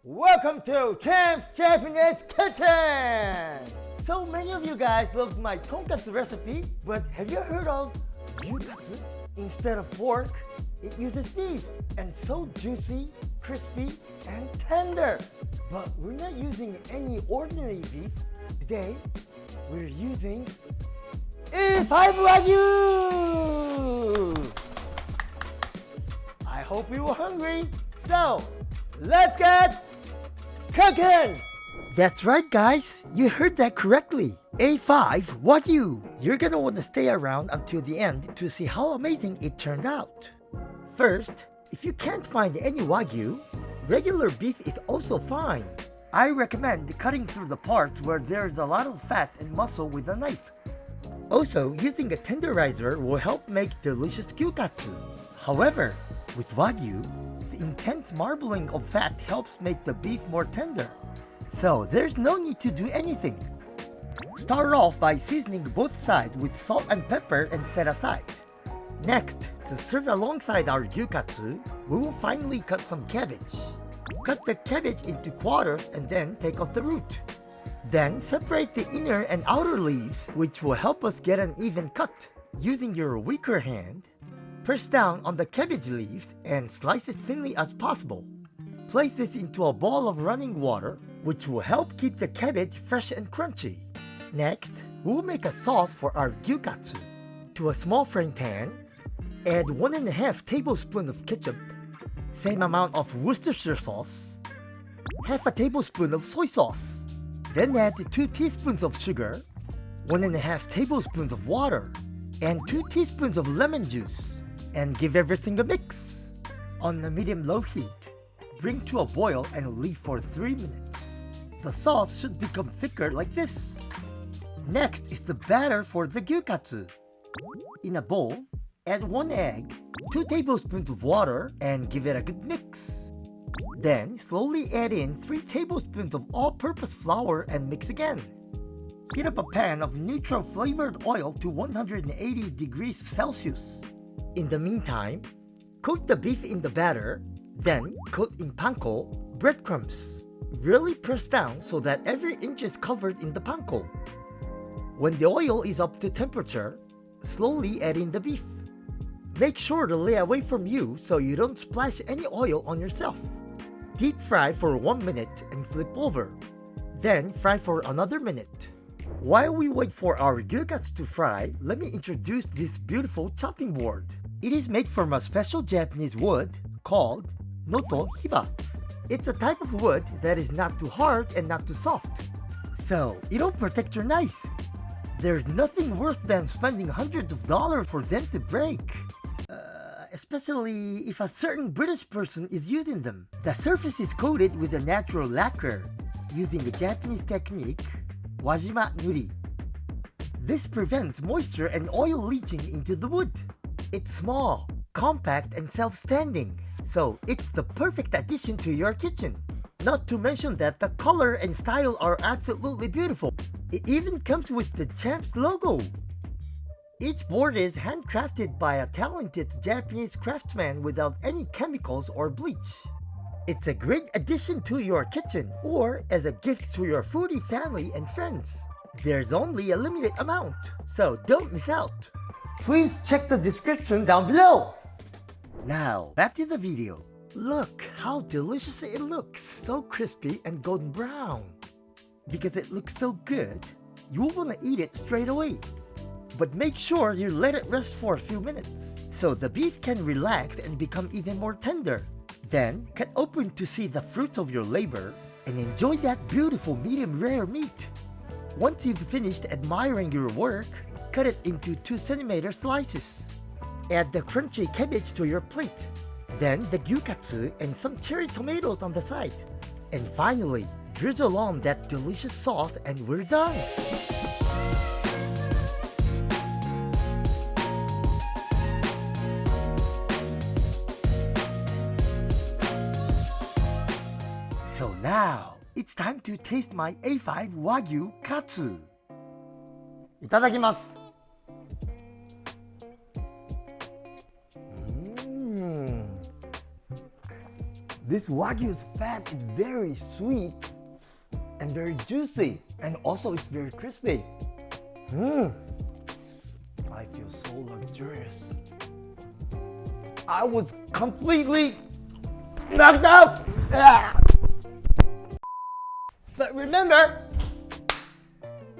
Welcome to Champ's Japanese Kitchen! So many of you guys love my tonkatsu recipe, but have you heard of gyukatsu? Instead of pork, it uses beef, and so juicy, crispy, and tender. But we're not using any ordinary beef. Today, we're using A5 Wagyu! I hope you were hungry, so let's get cooking! That's right, guys. You heard that correctly. A5 Wagyu. You're gonna want to stay around until the end to see how amazing it turned out. First, if you can't find any Wagyu, regular beef is also fine. I recommend cutting through the parts where there's a lot of fat and muscle with a knife. Also, using a tenderizer will help make delicious gyukatsu. However, with Wagyu, the intense marbling of fat helps make the beef more tender. So there's no need to do anything. Start off by seasoning both sides with salt and pepper and set aside. Next, to serve alongside our gyukatsu, we will finally cut some cabbage. Cut the cabbage into quarters and then take off the root. Then separate the inner and outer leaves, which will help us get an even cut. Using your weaker hand, press down on the cabbage leaves and slice as thinly as possible. Place this into a bowl of running water, which will help keep the cabbage fresh and crunchy. Next, we'll make a sauce for our gyukatsu. To a small frying pan, add 1.5 tablespoons of ketchup, same amount of Worcestershire sauce, half a tablespoon of soy sauce. Then add 2 teaspoons of sugar, 1.5 tablespoons of water, and 2 teaspoons of lemon juice, and give everything a mix. On a medium-low heat, bring to a boil and leave for 3 minutes. The sauce should become thicker like this. Next is the batter for the gyukatsu. In a bowl, add 1 egg, 2 tablespoons of water, and give it a good mix. Then slowly add in 3 tablespoons of all-purpose flour and mix again. Heat up a pan of neutral flavored oil to 180 degrees Celsius. In the meantime, coat the beef in the batter, then coat in panko breadcrumbs. Really press down so that every inch is covered in the panko. When the oil is up to temperature, slowly add in the beef. Make sure to lay away from you so you don't splash any oil on yourself. Deep fry for 1 minute and flip over. Then fry for another minute. While we wait for our gyukatsu to fry, let me introduce this beautiful chopping board. It is made from a special Japanese wood called noto hiba. It's a type of wood that is not too hard and not too soft, so it'll protect your knives. There's nothing worse than spending hundreds of dollars for them to break. Especially if a certain British person is using them. The surface is coated with a natural lacquer using a Japanese technique, wajima nuri. This prevents moisture and oil leaching into the wood. It's small, compact, and self-standing, so it's the perfect addition to your kitchen. Not to mention that the color and style are absolutely beautiful. It even comes with the Champ's logo. Each board is handcrafted by a talented Japanese craftsman without any chemicals or bleach. It's a great addition to your kitchen or as a gift to your foodie family and friends. There's only a limited amount, so don't miss out. Please check the description down below. Now, back to the video. Look how delicious it looks, so crispy and golden brown. Because it looks so good, you will want to eat it straight away. But make sure you let it rest for a few minutes, so the beef can relax and become even more tender. Then, cut open to see the fruits of your labor, and enjoy that beautiful medium rare meat. Once you've finished admiring your work, cut it into 2cm slices. Add the crunchy cabbage to your plate, then the gyukatsu and some cherry tomatoes on the side. And finally, drizzle on that delicious sauce and we're done! So now, it's time to taste my A5 Wagyu katsu. いただきます。This Wagyu's fat is very sweet and very juicy, and also it's very crispy. I feel so luxurious. I was completely knocked out. But remember,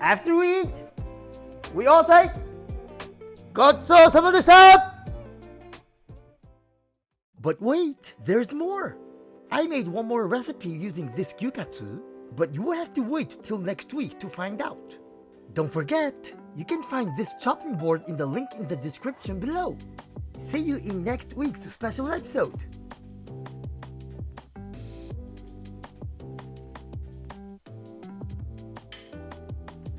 after we eat, we all say, "Gyukatsu Sauce." But wait, there's more. I made one more recipe using this gyukatsu, but you will have to wait till next week to find out. Don't forget, you can find this chopping board in the link in the description below. See you in next week's special episode.